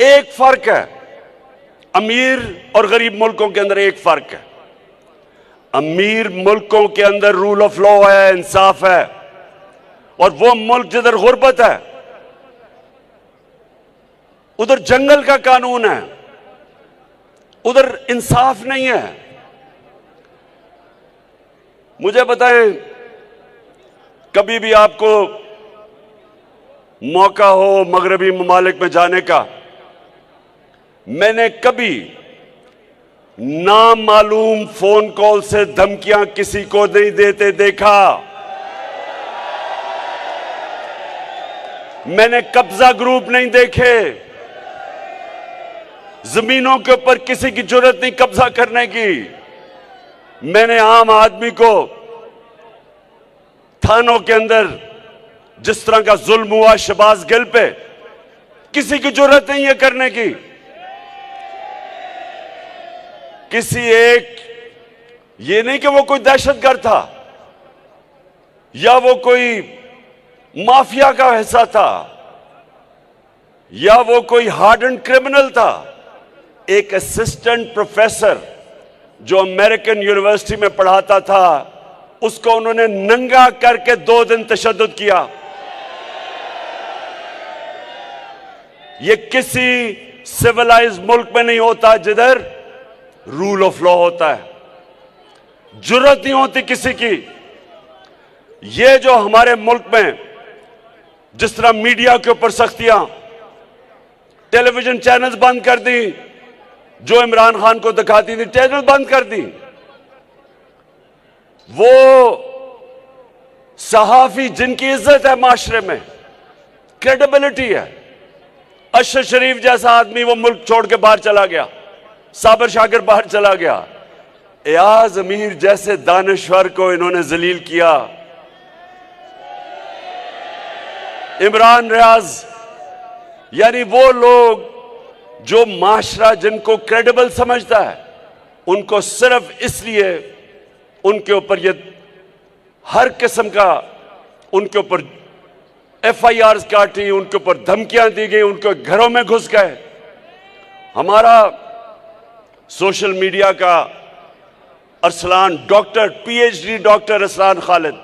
एक फर्क है, अमीर और गरीब मुल्कों के अंदर एक फर्क है। अमीर मुल्कों के अंदर रूल ऑफ लॉ है, इंसाफ है, और वो मुल्क जिधर गुर्बत है उधर जंगल का कानून है, उधर इंसाफ नहीं है। मुझे बताएं, कभी भी आपको मौका हो मगरबी ममालिक में जाने का, मैंने कभी नामालूम फोन कॉल से धमकियां किसी को नहीं देते देखा। मैंने कब्जा ग्रुप नहीं देखे। जमीनों के ऊपर किसी की जरूरत नहीं कब्जा करने की। मैंने आम आदमी को थानों के अंदर जिस तरह का जुल्म हुआ शहबाज गिल पे, किसी की जरूरत नहीं है करने की। किसी एक, ये नहीं कि वो कोई दहशतगर्द था या वो कोई माफिया का हिस्सा था या वो कोई हार्डन क्रिमिनल था। एक असिस्टेंट प्रोफेसर जो अमेरिकन यूनिवर्सिटी में पढ़ाता था, उसको उन्होंने नंगा करके 2 दिन तशद्दुद किया। ये किसी सिविलाइज्ड मुल्क में नहीं होता जिधर रूल ऑफ लॉ होता है। जुर्रत नहीं होती किसी की। ये जो हमारे मुल्क में जिस तरह मीडिया के ऊपर सख्तियां, टेलीविजन चैनल्स बंद कर दी, जो इमरान खान को दिखाती थी चैनल बंद कर दी। वो सहाफी जिनकी इज्जत है माशरे में, क्रेडिबिलिटी है, अशर शरीफ जैसा आदमी वो मुल्क छोड़ के बाहर चला गया, साबिर शाकिर बाहर चला गया। एयाज अमीर जैसे दानश्वर को इन्होंने जलील किया। इमरान रियाज, यानी वो लोग जो माशरा जिनको क्रेडिबल समझता है, उनको सिर्फ इसलिए उनके ऊपर ये हर किस्म का, उनके ऊपर FIR काटी, उनके ऊपर धमकियां दी गई, उनके घरों में घुस गए। हमारा सोशल मीडिया का Arsalan doctor, PhD doctor Arsalan Khalid,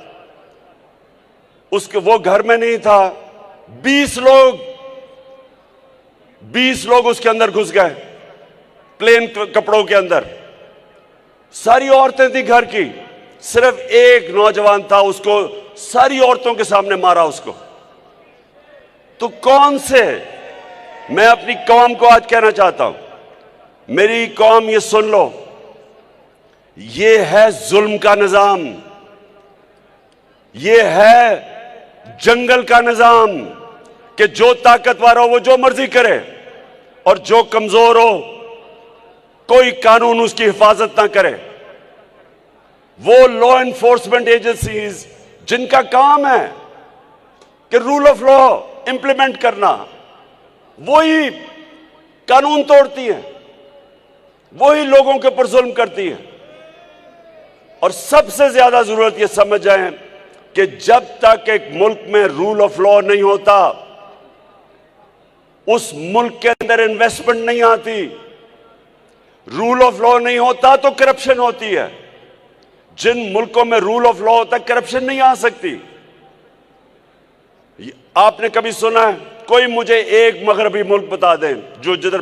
उसके वो घर में नहीं था, 20 लोग उसके अंदर घुस गए, प्लेन कपड़ों के अंदर। सारी औरतें थी घर की, सिर्फ एक नौजवान था, उसको सारी औरतों के सामने मारा उसको। तो कौन से, मैं अपनी कौम को आज कहना चाहता हूं, मेरी कौम ये सुन लो, ये है जुल्म का निजाम, ये है जंगल का निजाम कि जो ताकतवर हो वो जो मर्जी करे और जो कमजोर हो कोई कानून उसकी हिफाजत ना करे। वो लॉ एनफोर्समेंट एजेंसीज जिनका काम है कि रूल ऑफ लॉ इंप्लीमेंट करना, वही कानून तोड़ती हैं, वही लोगों के ऊपर जुल्म करती हैं। और सबसे ज्यादा जरूरत यह समझ जाएं कि जब तक एक मुल्क में रूल ऑफ लॉ नहीं होता, उस मुल्क के अंदर इन्वेस्टमेंट नहीं आती। रूल ऑफ लॉ नहीं होता तो करप्शन होती है। जिन मुल्कों में रूल ऑफ लॉ होता है, करप्शन नहीं आ सकती। आपने कभी सुना है, कोई मुझे एक मगरबी मुल्क बता दें जो जिधर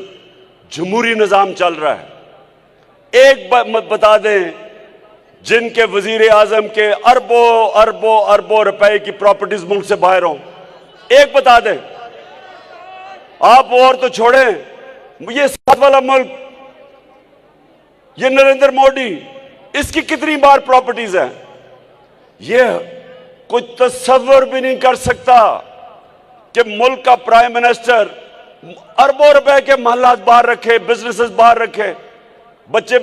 जमहूरी निजाम चल रहा है, एक बता दें जिनके वजीर आजम के अरबों अरबों अरबों रुपए की प्रॉपर्टीज मुल्क से बाहर हों, एक बता दें। आप और तो छोड़ें, ये साथ वाला मुल्क, ये नरेंद्र मोदी, इसकी कितनी बार प्रॉपर्टीज हैं, ये कोई तस्वर भी नहीं कर सकता कि मुल्क का प्राइम मिनिस्टर अरबों रुपए के महलात बाहर रखे, बिजनेसेस बाहर रखे, बच्चे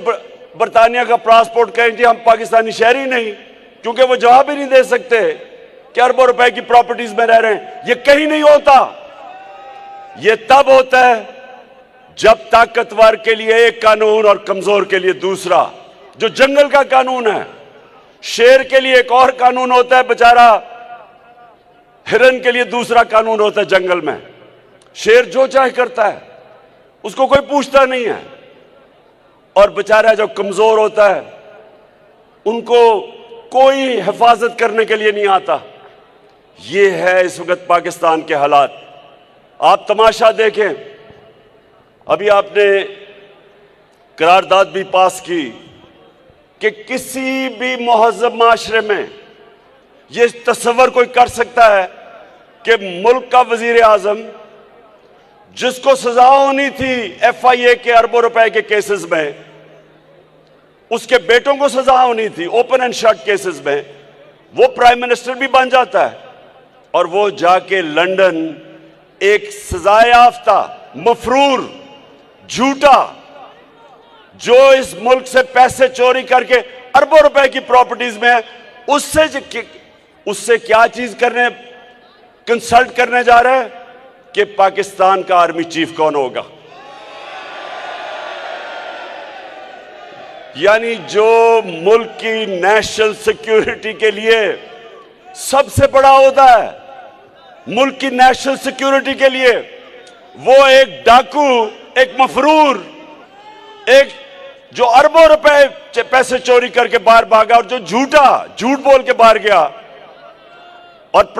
बरतानिया का पासपोर्ट कहें जी हम पाकिस्तानी शहरी नहीं, क्योंकि वो जवाब ही नहीं दे सकते कि अरबों रुपए की प्रॉपर्टीज में रह रहे हैं। ये कहीं नहीं होता। ये तब होता है जब ताकतवर के लिए एक कानून और कमजोर के लिए दूसरा। जो जंगल का कानून है, शेर के लिए एक और कानून होता है, बेचारा हिरन के लिए दूसरा कानून होता है। जंगल में शेर जो चाहे करता है, उसको कोई पूछता नहीं है। और बेचारा जो कमजोर होता है उनको कोई हिफाजत करने के लिए नहीं आता। ये है इस वक्त पाकिस्तान के हालात। आप तमाशा देखें, अभी आपने करारदाद भी पास की कि किसी भी मुहज़्ज़ब माशरे में ये तस्वर कोई कर सकता है कि मुल्क का वजीर आजम, जिसको सजा होनी थी FIA के अरबों रुपए के केसेस में, उसके बेटों को सजा होनी थी ओपन एंड शट केसेस में, वो प्राइम मिनिस्टर भी बन जाता है और वो जाके लंदन एक सजायाफ्ता मफरूर झूठा, जो इस मुल्क से पैसे चोरी करके अरबों रुपए की प्रॉपर्टीज में है, उससे क्या चीज करने, कंसल्ट करने जा रहे हैं कि पाकिस्तान का आर्मी चीफ कौन होगा। यानी जो मुल्क की नेशनल सिक्योरिटी के लिए सबसे बड़ा ओहदा है, मुल्क की नेशनल सिक्योरिटी के लिए, वो एक डाकू, एक मफरूर, एक जो अरबों रुपए पैसे चोरी करके बाहर भागा और जो झूठ बोल के बाहर गया, और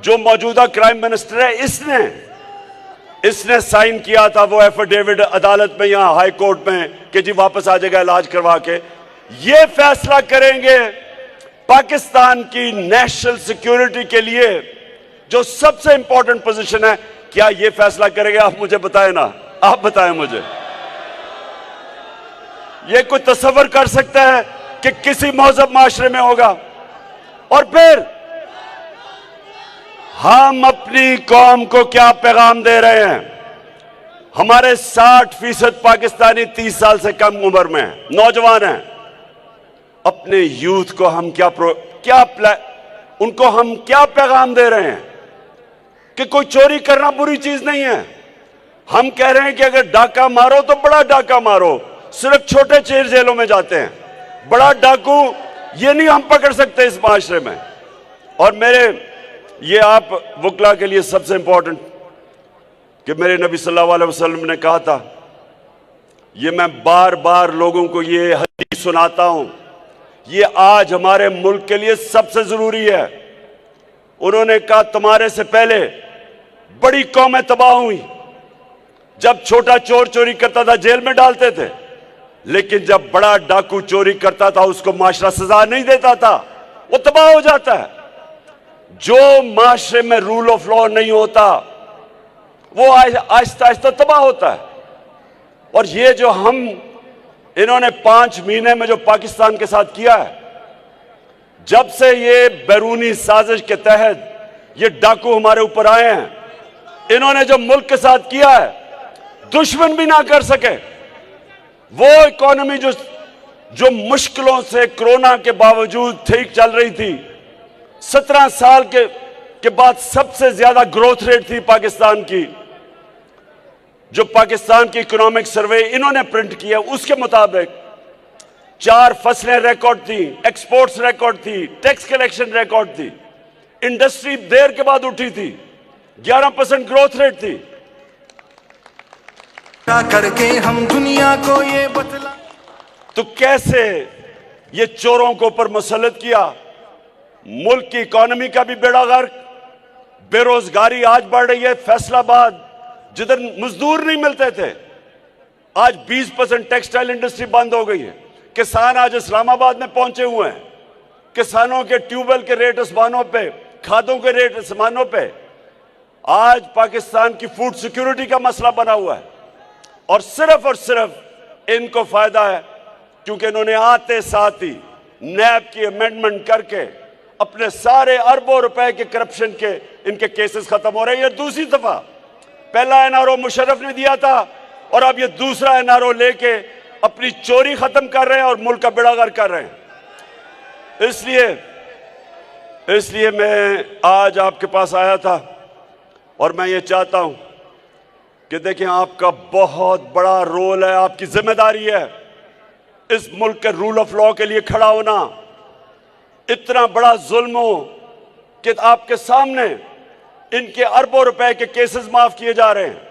जो मौजूदा क्राइम मिनिस्टर है, इसने साइन किया था वो एफिडेविट अदालत में, यहां हाई कोर्ट में, कि जी वापस आ जाएगा इलाज करवा के। ये फैसला करेंगे पाकिस्तान की नेशनल सिक्योरिटी के लिए जो सबसे इंपॉर्टेंट पोजीशन है, क्या ये फैसला करेंगे? आप मुझे बताएं ना, आप बताएं मुझे। ये कोई तस्वर कर सकता है कि किसी मौजूद माशरे में होगा? और फिर हम अपनी कौम को क्या पैगाम दे रहे हैं? हमारे 60% पाकिस्तानी 30 साल से कम उम्र में हैं, नौजवान हैं। अपने यूथ को हम उनको हम क्या पैगाम दे रहे हैं कि कोई चोरी करना बुरी चीज नहीं है। हम कह रहे हैं कि अगर डाका मारो तो बड़ा डाका मारो, सिर्फ छोटे चेर जेलों में जाते हैं, बड़ा डाकू ये नहीं हम पकड़ सकते इस माशरे में। और ये आप वकला के लिए सबसे इंपॉर्टेंट कि मेरे नबी सल्लल्लाहु अलैहि वसल्लम ने कहा था, ये मैं बार बार लोगों को ये हदीस सुनाता हूं, ये आज हमारे मुल्क के लिए सबसे जरूरी है। उन्होंने कहा तुम्हारे से पहले बड़ी कौमें तबाह हुई। जब छोटा चोर चोरी करता था जेल में डालते थे, लेकिन जब बड़ा डाकू चोरी करता था उसको माशरा सजा नहीं देता था, वो तबाह हो जाता है। जो माशरे में रूल ऑफ लॉ नहीं होता वो आहिस्ता आहिस्ता तबाह होता है। और ये जो इन्होंने 5 महीने में जो पाकिस्तान के साथ किया है, जब से ये बैरूनी साजिश के तहत ये डाकू हमारे ऊपर आए हैं, इन्होंने जो मुल्क के साथ किया है दुश्मन भी ना कर सके। वो इकोनॉमी जो मुश्किलों से कोरोना के बावजूद ठीक चल रही थी, 17 साल के बाद सबसे ज्यादा ग्रोथ रेट थी पाकिस्तान की, जो पाकिस्तान की इकोनॉमिक सर्वे इन्होंने प्रिंट किया, उसके मुताबिक 4 फसलें रिकॉर्ड थी, एक्सपोर्ट्स रिकॉर्ड थी, टैक्स कलेक्शन रिकॉर्ड थी, इंडस्ट्री देर के बाद उठी थी, 11% ग्रोथ रेट थी। करके हम दुनिया को ये बतला, तो कैसे ये चोरों को ऊपर मुसल्लत किया? मुल्क की इकोनॉमी का भी बेड़ा गर्क, बेरोजगारी आज बढ़ रही है। फैसलाबाद जिधर मजदूर नहीं मिलते थे, आज 20% टेक्सटाइल इंडस्ट्री बंद हो गई है। किसान आज इस्लामाबाद में पहुंचे हुए हैं, किसानों के ट्यूबवेल के रेट आसमानों पे, खादों के रेट आसमानों पे। आज पाकिस्तान की फूड सिक्योरिटी का मसला बना हुआ है, और सिर्फ इनको फायदा है क्योंकि इन्होंने आते साथ ही नैब की अमेंडमेंट करके अपने सारे अरबों रुपए के करप्शन के इनके केसेस खत्म हो रहे हैं। ये दूसरी दफा, पहला एनआरओ मुशर्रफ ने दिया था और अब ये दूसरा एनआरओ लेके अपनी चोरी खत्म कर रहे हैं और मुल्क का बेड़ागर कर रहे हैं। इसलिए मैं आज आपके पास आया था और मैं ये चाहता हूं कि देखें, आपका बहुत बड़ा रोल है, आपकी जिम्मेदारी है इस मुल्क के रूल ऑफ लॉ के लिए खड़ा होना। इतना बड़ा जुल्म हो कि आपके सामने इनके अरबों रुपए के केसेस माफ किए जा रहे हैं,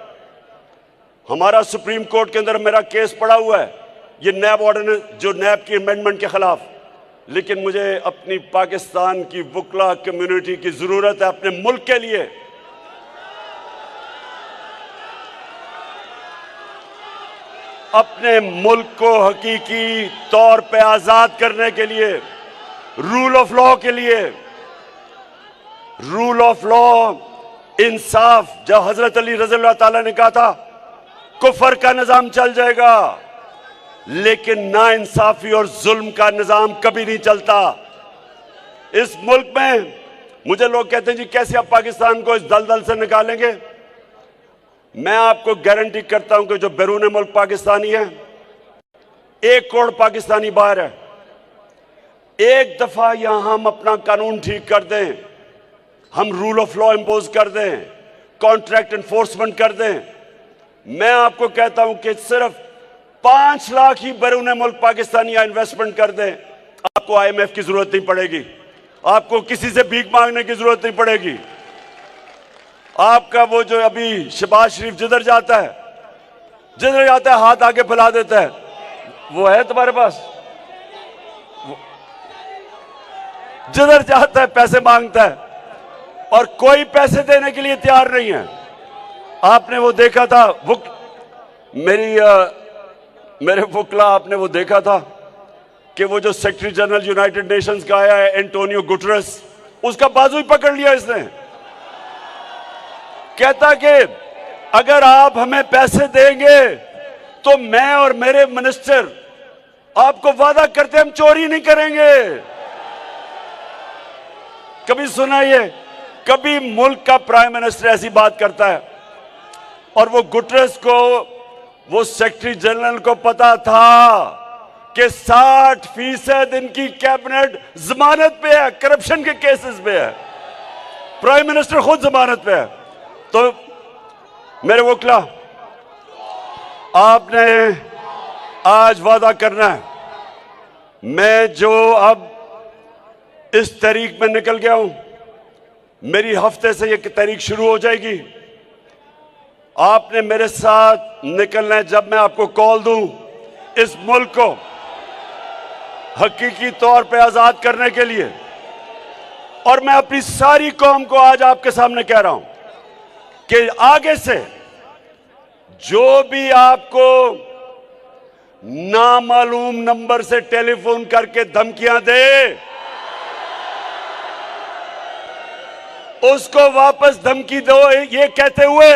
हमारा सुप्रीम कोर्ट के अंदर मेरा केस पड़ा हुआ है, ये नैब ऑर्डिनेंस, जो नैब की अमेंडमेंट के खिलाफ। लेकिन मुझे अपनी पाकिस्तान की वुकला कम्युनिटी की जरूरत है, अपने मुल्क के लिए। अपने मुल्क को हकीकी तौर पे आजाद करने के लिए, रूल ऑफ लॉ के लिए। रूल ऑफ लॉ, इंसाफ, जब हजरत अली रज़ी अल्लाह ताला ने कहा था कुफर का निजाम चल जाएगा, लेकिन ना इंसाफी और जुल्म का निजाम कभी नहीं चलता इस मुल्क में। मुझे लोग कहते हैं जी कैसे आप पाकिस्तान को इस दलदल से निकालेंगे। मैं आपको गारंटी करता हूं कि जो बैरून मुल्क पाकिस्तानी है, 1 करोड़ पाकिस्तानी बाहर है, एक दफा यहां हम अपना कानून ठीक कर दें, हम रूल ऑफ लॉ इंपोज कर दें, कॉन्ट्रैक्ट एनफोर्समेंट कर दें, मैं आपको कहता हूं कि सिर्फ 5 लाख ही बैरून मुल्क पाकिस्तानी इन्वेस्टमेंट कर दें, आपको IMF की जरूरत नहीं पड़ेगी, आपको किसी से भीख मांगने की जरूरत नहीं पड़ेगी। आपका वो जो अभी शहबाज शरीफ जिधर जाता है हाथ आगे फैला देता है, वो है तुम्हारे पास? जिधर जाता है पैसे मांगता है और कोई पैसे देने के लिए तैयार नहीं है। आपने वो देखा था मेरे वुकला, आपने वो देखा था कि वो जो सेक्रेटरी जनरल यूनाइटेड नेशंस का आया है एंटोनियो गुटरेस, उसका बाजू ही पकड़ लिया इसने। कहता कि अगर आप हमें पैसे देंगे तो मैं और मेरे मिनिस्टर आपको वादा करते हम चोरी नहीं करेंगे। कभी सुना ये? कभी मुल्क का प्राइम मिनिस्टर ऐसी बात करता है? और वो गुटरेस को, वो सेक्रेटरी जनरल को पता था कि 60% इनकी कैबिनेट जमानत पे है, करप्शन के केसेस पे है, प्राइम मिनिस्टर खुद जमानत पे है। तो मेरे वकीला, आपने आज वादा करना है, मैं जो अब इस तारीख में निकल गया हूं, मेरी हफ्ते से ये तारीख शुरू हो जाएगी, आपने मेरे साथ निकलना है। जब मैं आपको कॉल दूं इस मुल्क को हकीकी तौर पे आजाद करने के लिए, और मैं अपनी सारी कौम को आज आपके सामने कह रहा हूं कि आगे से जो भी आपको नामालूम नंबर से टेलीफोन करके धमकियां दे, उसको वापस धमकी दो ये कहते हुए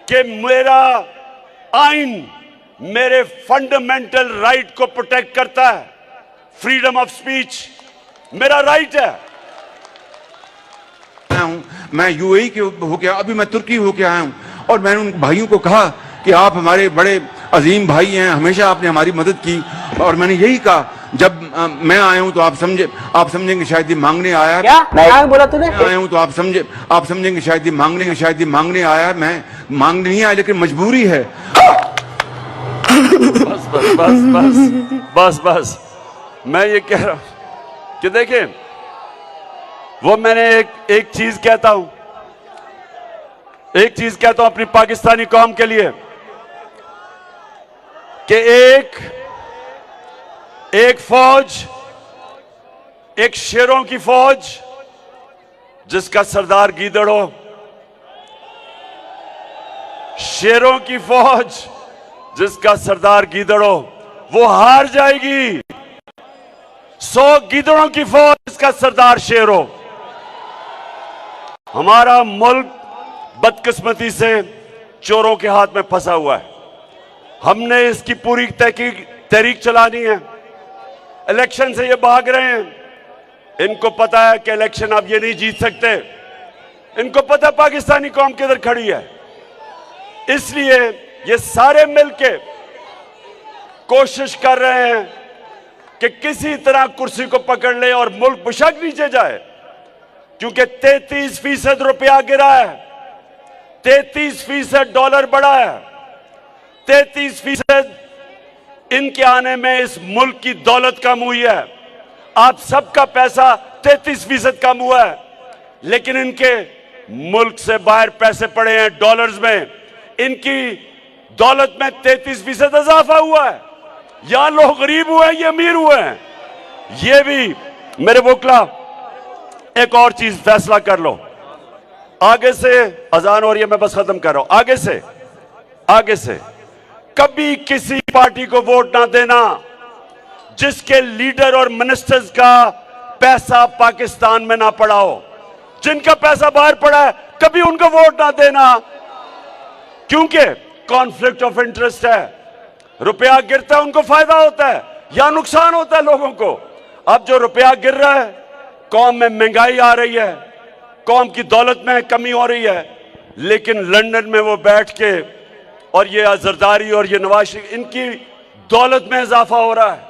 कि मेरा आइन मेरे फंडामेंटल राइट को प्रोटेक्ट करता है, फ्रीडम ऑफ स्पीच मेरा राइट है। मैं यूएई के होके, अभी मैं तुर्की होके आया हूं, और मैंने उन भाइयों को कहा कि आप हमारे बड़े अजीम भाई हैं, हमेशा आपने हमारी मदद की। और मैंने यही कहा, जब मैं आया हूं तो आप समझेंगे शायद ये मांगने आया। क्या बोला तूने? आया हूं तो आप समझेंगे शायद ये मांगने आया। मैं मांगने नहीं आया, लेकिन मजबूरी है। बस बस बस बस बस बस मैं ये कह रहा हूं कि देखिए, वो मैंने एक चीज कहता हूं अपनी पाकिस्तानी कौम के लिए कि एक फौज, एक शेरों की फौज जिसका सरदार गीदड़ हो, शेरों की फौज जिसका सरदार गीदड़ हो, वो हार जाएगी। 100 गीदड़ों की फौज जिसका सरदार शेर हो। हमारा मुल्क बदकिस्मती से चोरों के हाथ में फंसा हुआ है। हमने इसकी पूरी तहरीक चलानी है। इलेक्शन से ये भाग रहे हैं, इनको पता है कि इलेक्शन अब ये नहीं जीत सकते, इनको पता है पाकिस्तानी कौम किधर खड़ी है। इसलिए ये सारे मिलके कोशिश कर रहे हैं कि किसी तरह कुर्सी को पकड़ ले और मुल्क बेशक नीचे जाए, क्योंकि 33% रुपया गिरा है, 33% डॉलर बढ़ा है, 33% इनके आने में इस मुल्क की दौलत कम हुई है। आप सबका पैसा 33% कम हुआ है, लेकिन इनके मुल्क से बाहर पैसे पड़े हैं डॉलर्स में। इनकी दौलत में 33% इजाफा हुआ है। यहां लोग गरीब हुए हैं, ये अमीर हुए हैं। ये भी मेरे वोकला एक और चीज फैसला कर लो। आगे से अजान हो रही है, मैं बस खत्म कर रहा हूं। आगे से कभी किसी पार्टी को वोट ना देना जिसके लीडर और मिनिस्टर्स का पैसा पाकिस्तान में ना पड़ा हो। जिनका पैसा बाहर पड़ा है, कभी उनको वोट ना देना, क्योंकि कॉन्फ्लिक्ट ऑफ इंटरेस्ट है। रुपया गिरता है, उनको फायदा होता है या नुकसान होता है लोगों को। अब जो रुपया गिर रहा है, कौम में महंगाई आ रही है, कौम की दौलत में कमी हो रही है, लेकिन लंदन में वो बैठ के और ये जरदारी और ये नवाज शरीफ, इनकी दौलत में इजाफा हो रहा है।